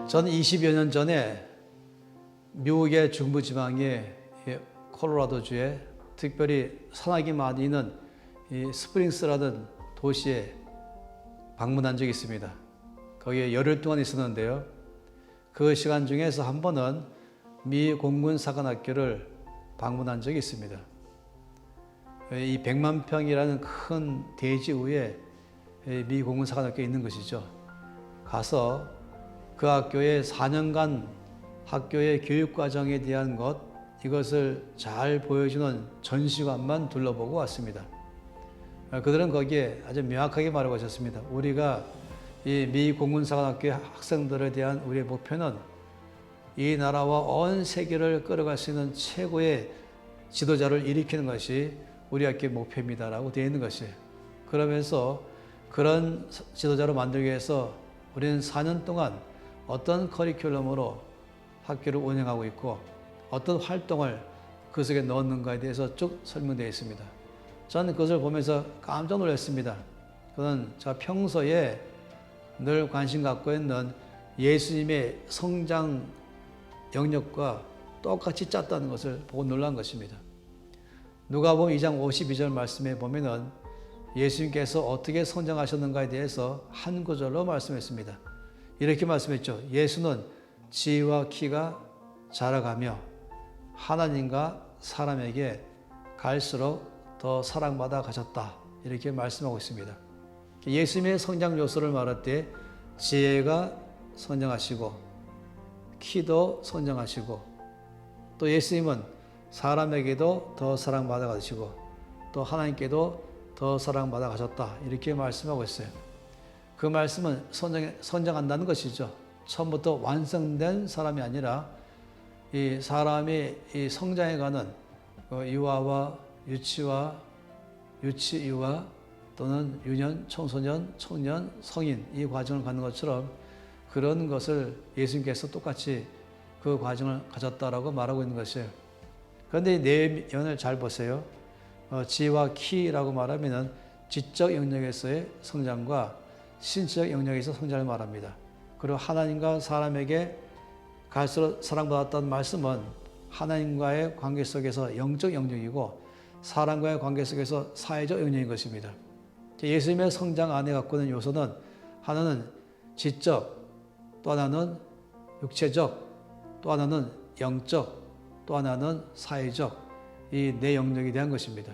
저는 20여 년 전에 미국의 중부지방의 콜로라도주에 특별히 산악이 많이 있는 이 스프링스라는 도시에 방문한 적이 있습니다. 거기에 열흘 동안 있었는데요. 그 시간 중에서 한 번은 미 공군사관학교를 방문한 적이 있습니다. 이 100만 평이라는 큰 대지 위에 미 공군사관학교에 있는 것이죠. 가서 그 학교에 4년간 학교의 교육과정에 대한 이것을 잘 보여주는 전시관만 둘러보고 왔습니다. 그들은 거기에 아주 명확하게 말하고 있었습니다. 우리가 이 미 공군사관학교의 학생들에 대한 우리의 목표는 이 나라와 온 세계를 끌어갈 수 있는 최고의 지도자를 일으키는 것이 우리 학교의 목표입니다라고 되어 있는 것이에요. 그러면서 그런 지도자로 만들기 위해서 우리는 4년 동안 어떤 커리큘럼으로 학교를 운영하고 있고 어떤 활동을 그 속에 넣었는가에 대해서 쭉 설명되어 있습니다. 저는 그것을 보면서 깜짝 놀랐습니다. 그는 제가 평소에 늘 관심 갖고 있는 예수님의 성장 영역과 똑같이 짰다는 것을 보고 놀란 것입니다. 누가복음 2장 52절 말씀에 보면은 예수님께서 어떻게 성장하셨는가에 대해서 한 구절로 말씀했습니다. 이렇게 말씀했죠. 예수는 지혜와 키가 자라가며 하나님과 사람에게 갈수록 더 사랑받아 가셨다. 이렇게 말씀하고 있습니다. 예수님의 성장 요소를 말할 때 지혜가 성장하시고 키도 성장하시고 또 예수님은 사람에게도 더 사랑받아 가시고 또 하나님께도 더 사랑받아 가셨다. 이렇게 말씀하고 있어요. 그 말씀은 성장한다는 것이죠. 처음부터 완성된 사람이 아니라 이 사람이 이 성장해가는 유아와 유치와 유치유아 또는 유년, 청소년, 청년, 성인 이 과정을 갖는 것처럼 그런 것을 예수님께서 똑같이 그 과정을 가졌다라고 말하고 있는 것이에요. 그런데 이 내면을 잘 보세요. 지혜와 키라고 말하면은 지적 영역에서의 성장과 신체적 영역에서 성장을 말합니다. 그리고 하나님과 사람에게 갈수록 사랑받았다는 말씀은 하나님과의 관계 속에서 영적 영역이고 사람과의 관계 속에서 사회적 영역인 것입니다. 예수님의 성장 안에 갖고 있는 요소는 하나는 지적, 또 하나는 육체적, 또 하나는 영적, 또 하나는 사회적 이 네 영역에 대한 것입니다.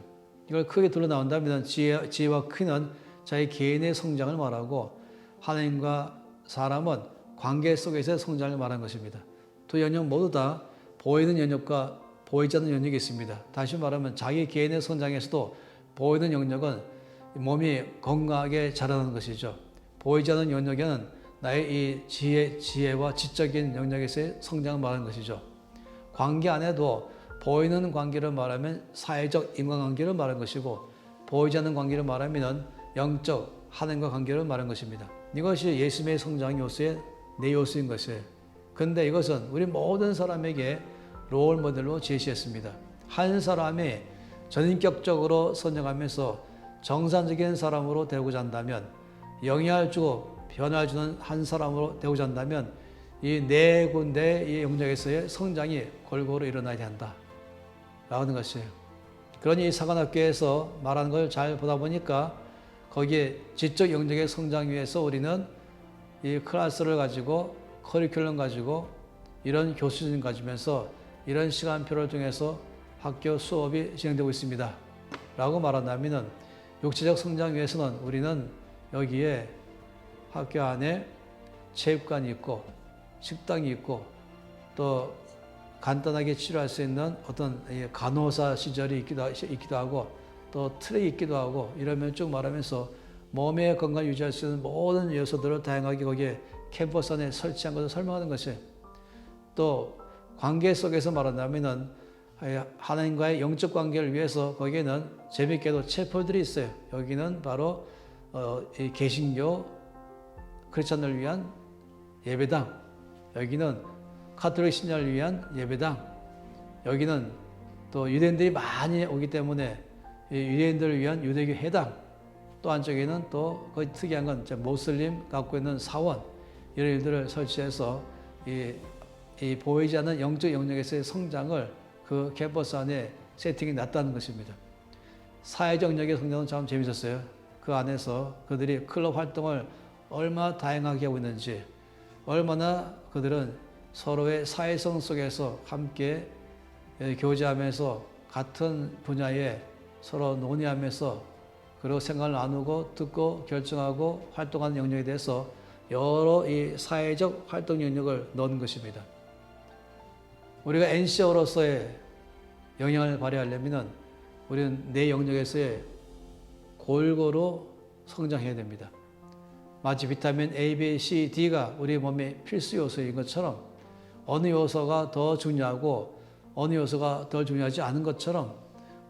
이걸 크게 둘러나온다면 지혜와 키는 자기 개인의 성장을 말하고 하나님과 사람은 관계 속에서의 성장을 말하는 것입니다. 두 영역 모두 다 보이는 영역과 보이지 않는 영역이 있습니다. 다시 말하면 자기 개인의 성장에서도 보이는 영역은 몸이 건강하게 자라는 것이죠. 보이지 않는 영역에는 나의 이 지혜와 지적인 영역에서의 성장을 말하는 것이죠. 관계 안에도 보이는 관계를 말하면 사회적 인간관계를 말하는 것이고 보이지 않는 관계를 말하면 영적 하나님과 관계를 말하는 것입니다. 이것이 예수님의 성장 요소의 네 요소인 것이에요. 그런데 이것은 우리 모든 사람에게 롤 모델로 제시했습니다. 한 사람이 전인격적으로 성장하면서 정상적인 사람으로 되고자 한다면 영향을 주고 변화를 주는 한 사람으로 되고자 한다면 이 네 군데의 영역에서의 성장이 골고루 일어나야 한다. 라는 것이에요. 그러니 이 사관학교에서 말하는 걸 잘 보다 보니까 거기에 지적 영역의 성장 위해서 우리는 이 클래스를 가지고 커리큘럼 가지고 이런 교수진 가지면서 이런 시간표를 통해서 학교 수업이 진행되고 있습니다. 라고 말한다면 육체적 성장 위해서는 우리는 여기에 학교 안에 체육관이 있고 식당이 있고 또 간단하게 치료할 수 있는 어떤 간호사 시절이 있기도 하고 또 트랙이 있기도 하고 이러면 쭉 말하면서 몸의 건강을 유지할 수 있는 모든 요소들을 다양하게 거기에 캠퍼스 안에 설치한 것을 설명하는 것이 또 관계 속에서 말한다면은 하나님과의 영적 관계를 위해서 거기에는 재밌게도 채플들이 있어요. 여기는 바로 이 개신교 크리스천을 위한 예배당, 여기는 카톨릭 신자를 위한 예배당, 여기는 또 유대인들이 많이 오기 때문에 유대인들을 위한 유대교 회당, 또 한쪽에는 또 그 특이한 건 모슬림 갖고 있는 사원 이런 일들을 설치해서 이 보이지 않는 영적 영역에서의 성장을 그 캠퍼스 안에 세팅이 났다는 것입니다. 사회적 영역의 성장은 참 재밌었어요. 그 안에서 그들이 클럽 활동을 얼마나 다양하게 하고 있는지, 얼마나 그들은 서로의 사회성 속에서 함께 교제하면서 같은 분야에 서로 논의하면서 그리고 생각을 나누고 듣고 결정하고 활동하는 영역에 대해서 여러 이 사회적 활동 영역을 넣은 것입니다. 우리가 NCO로서의 영향을 발휘하려면 우리는 내 영역에서의 골고루 성장해야 됩니다. 마치 비타민 A, B, C, D가 우리 몸의 필수 요소인 것처럼 어느 요소가 더 중요하고 어느 요소가 더 중요하지 않은 것처럼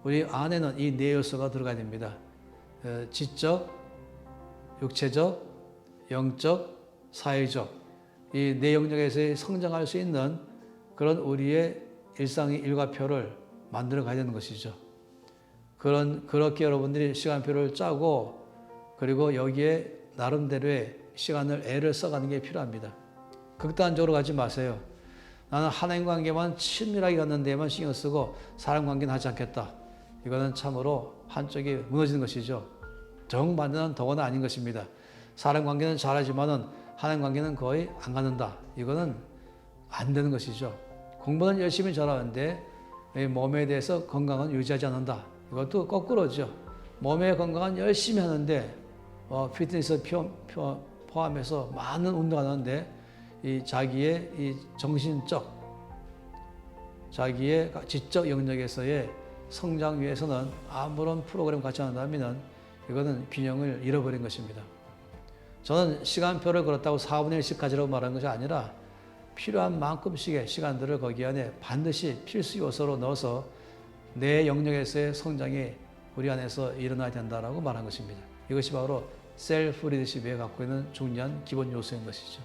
우리 안에는 이 네 요소가 들어가야 됩니다. 지적, 육체적, 영적, 사회적 이 네 영역에서 성장할 수 있는 그런 우리의 일상의 일과표를 만들어 가야 되는 것이죠. 그렇게 여러분들이 시간표를 짜고 그리고 여기에 나름대로의 시간을 애를 써가는 게 필요합니다. 극단적으로 가지 마세요. 나는 하나님 관계만 친밀하게 갖는 데만 신경 쓰고 사람 관계는 하지 않겠다. 이거는 참으로 한쪽이 무너지는 것이죠. 정반대는 더구나 아닌 것입니다. 사람 관계는 잘하지만은 하나님 관계는 거의 안 갖는다. 이거는 안 되는 것이죠. 공부는 열심히 잘하는데 몸에 대해서 건강은 유지하지 않는다. 이것도 거꾸로죠. 몸의 건강은 열심히 하는데 피트니스 포함해서 많은 운동하는데 이 자기의 이 정신적, 자기의 지적 영역에서의 성장 위해서는 아무런 프로그램 같이 한다면 이거는 균형을 잃어버린 것입니다. 저는 시간표를 그렇다고 4분의 1씩 가지라고 말하는 것이 아니라 필요한 만큼씩의 시간들을 거기 안에 반드시 필수 요소로 넣어서 내 영역에서의 성장이 우리 안에서 일어나야 된다라고 말한 것입니다. 이것이 바로 셀프 리더십에 갖고 있는 중요한 기본 요소인 것이죠.